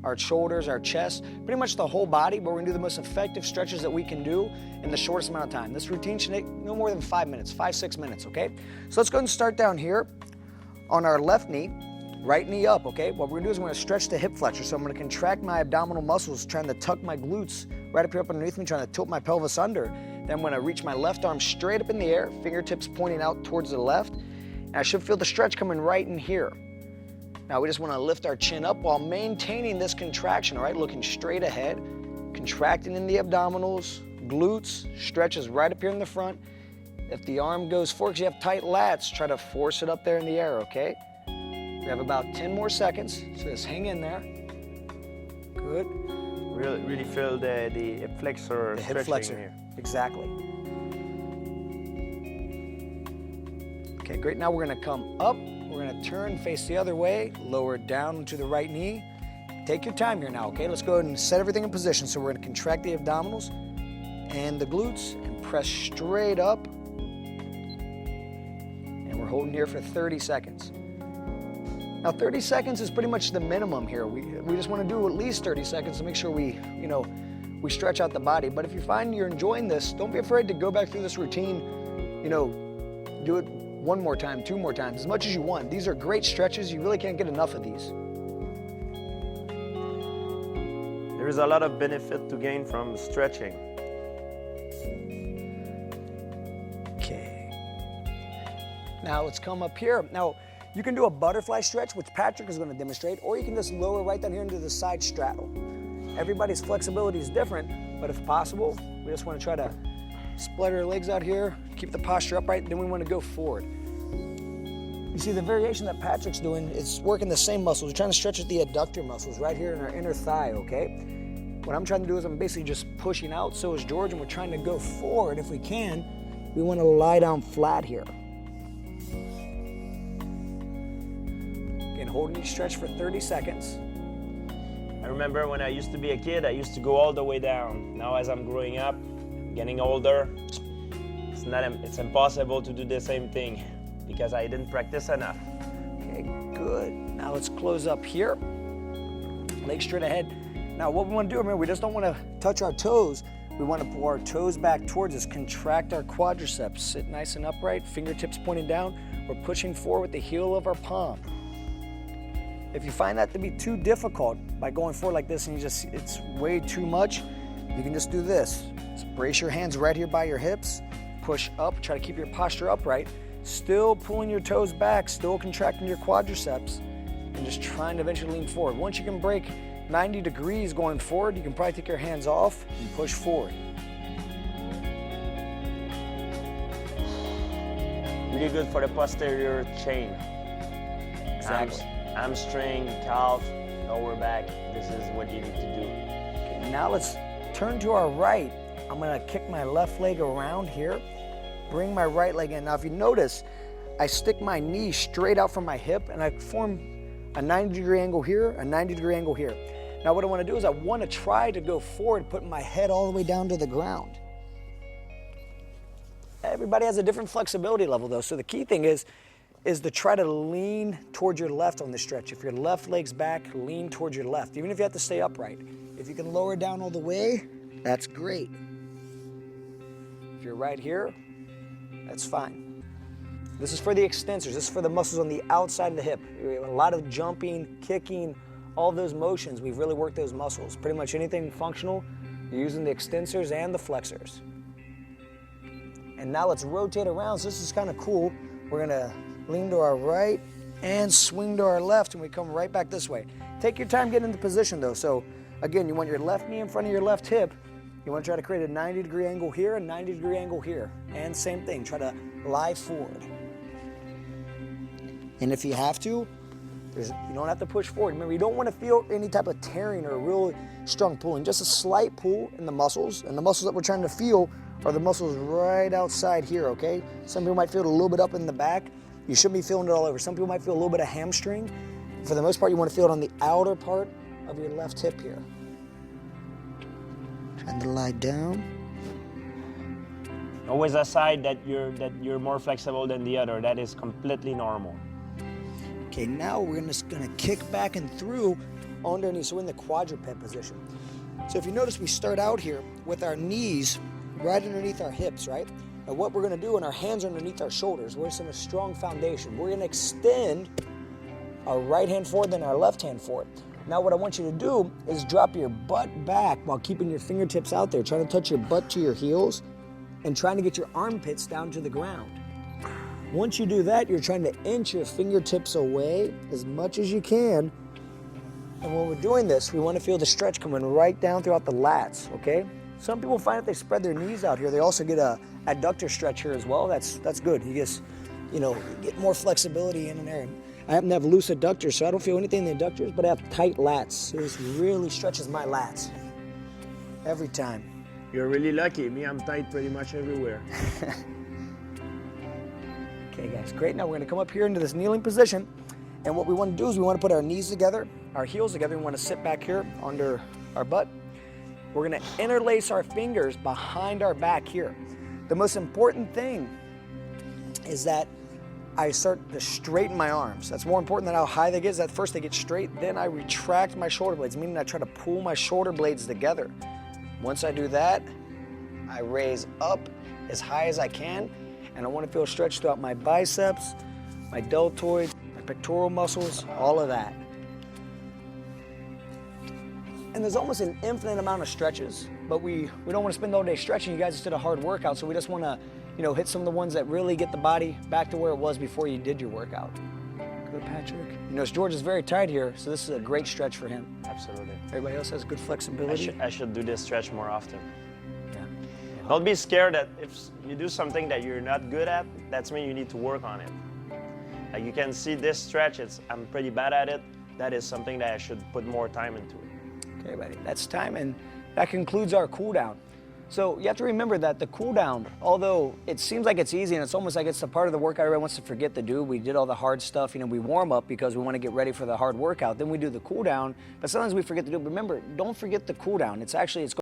our shoulders, our chest, pretty much the whole body, but we're gonna do the most effective stretches that we can do in the shortest amount of time. This routine should take no more than 5 minutes, 5-6 minutes, okay? So let's go ahead and start down here on our left knee, right knee up, okay? What we're gonna do is we're gonna stretch the hip flexor. So I'm gonna contract my abdominal muscles, trying to tuck my glutes right up here up underneath me, trying to tilt my pelvis under. Then I'm gonna reach my left arm straight up in the air, fingertips pointing out towards the left. And I should feel the stretch coming right in here. Now we just wanna lift our chin up while maintaining this contraction, all right? Looking straight ahead, contracting in the abdominals, glutes, stretches right up here in the front. If the arm goes forward, because you have tight lats, try to force it up there in the air, okay? We have about 10 more seconds, so just hang in there. Good. Really feel the flexor, the hip flexor here. Exactly. Okay, great. Now we're gonna come up. We're gonna turn, face the other way, lower down to the right knee. Take your time here now, okay? Let's go ahead and set everything in position. So we're gonna contract the abdominals and the glutes and press straight up. And we're holding here for 30 seconds. Now 30 seconds is pretty much the minimum here. We just wanna do at least 30 seconds to make sure we stretch out the body. But if you find you're enjoying this, don't be afraid to go back through this routine, do it 1 more time, 2 more times, as much as you want. These are great stretches. You really can't get enough of these. There is a lot of benefit to gain from stretching. Okay. Now let's come up here. Now, you can do a butterfly stretch, which Patrick is going to demonstrate, or you can just lower right down here into the side straddle. Everybody's flexibility is different, but if possible, we just want to try to split our legs out here, keep the posture upright, then we want to go forward. You see, the variation that Patrick's doing is working the same muscles. We're trying to stretch the adductor muscles right here in our inner thigh, okay? What I'm trying to do is I'm basically just pushing out, so is George, and we're trying to go forward if we can. We want to lie down flat here. Again, holding each stretch for 30 seconds. I remember when I used to be a kid, I used to go all the way down. Now as I'm growing up, getting older, it's impossible to do the same thing because I didn't practice enough. Okay, good. Now let's close up here. Legs straight ahead. Now what we want to do, remember, we just don't want to touch our toes. We want to pull our toes back towards us, contract our quadriceps, sit nice and upright, fingertips pointing down. We're pushing forward with the heel of our palm. If you find that to be too difficult by going forward like this and it's way too much, you can just do this. Just brace your hands right here by your hips, push up, try to keep your posture upright, still pulling your toes back, still contracting your quadriceps, and just trying to eventually lean forward. Once you can break 90 degrees going forward, you can probably take your hands off and push forward. Really good for the posterior chain. Exactly. Hamstring, calf, lower back. This is what you need to do. Okay, now let's turn to our right. I'm gonna kick my left leg around here, bring my right leg in. Now if you notice, I stick my knee straight out from my hip and I form a 90-degree angle here, a 90-degree angle here. Now what I wanna do is I wanna try to go forward, putting my head all the way down to the ground. Everybody has a different flexibility level though, so the key thing is to try to lean towards your left on this stretch. If your left leg's back, lean towards your left, even if you have to stay upright. If you can lower it down all the way, that's great. If you're right here, that's fine. This is for the extensors. This is for the muscles on the outside of the hip. A lot of jumping, kicking, all those motions, we've really worked those muscles. Pretty much anything functional, you're using the extensors and the flexors. And now let's rotate around. So this is kind of cool. We're gonna lean to our right and swing to our left, and we come right back this way. Take your time getting into position though. So again, you want your left knee in front of your left hip. You want to try to create a 90-degree angle here, a 90-degree angle here. And same thing, try to lie forward. And if you have to, you don't have to push forward. Remember, you don't want to feel any type of tearing or real strong pulling, just a slight pull in the muscles. And the muscles that we're trying to feel are the muscles right outside here, okay? Some people might feel it a little bit up in the back. You shouldn't be feeling it all over. Some people might feel a little bit of hamstring. For the most part, you want to feel it on the outer part of your left hip here. Trying to lie down. Always a side that you're more flexible than the other. That is completely normal. Okay, now we're just gonna kick back and through underneath, so we're in the quadruped position. So if you notice, we start out here with our knees right underneath our hips, right? And what we're gonna do, and our hands are underneath our shoulders, we're in a strong foundation. We're gonna extend our right hand forward, then our left hand forward. Now what I want you to do is drop your butt back while keeping your fingertips out there, trying to touch your butt to your heels and trying to get your armpits down to the ground. Once you do that, you're trying to inch your fingertips away as much as you can. And when we're doing this, we want to feel the stretch coming right down throughout the lats, okay? Some people find if they spread their knees out here, they also get a adductor stretch here as well. That's good. You just, get more flexibility in and there. I happen to have loose adductors, so I don't feel anything in the adductors, but I have tight lats. So this really stretches my lats every time. You're really lucky. Me, I'm tight pretty much everywhere. Okay, guys, great. Now we're gonna come up here into this kneeling position. And what we wanna do is we wanna put our knees together, our heels together. We wanna sit back here under our butt. We're gonna interlace our fingers behind our back here. The most important thing is that I start to straighten my arms. That's more important than how high they get. Is that first they get straight, then I retract my shoulder blades, meaning I try to pull my shoulder blades together. Once I do that, I raise up as high as I can, and I want to feel stretch throughout my biceps, my deltoid, my pectoral muscles, all of that. And there's almost an infinite amount of stretches, but we don't want to spend all day stretching. You guys just did a hard workout, so we just want to hit some of the ones that really get the body back to where it was before you did your workout. Good, Patrick. George is very tight here, so this is a great stretch for him. Absolutely. Everybody else has good flexibility. I should do this stretch more often. Yeah. Don't be scared that if you do something that you're not good at, that's mean you need to work on it. Like you can see this stretch, I'm pretty bad at it. That is something that I should put more time into it. Okay, buddy, that's time, and that concludes our cool down. So you have to remember that the cool down, although it seems like it's easy and it's almost like it's the part of the workout everyone wants to forget to do. We did all the hard stuff, we warm up because we want to get ready for the hard workout. Then we do the cool down, but sometimes we forget to do it. Remember, don't forget the cool down. It's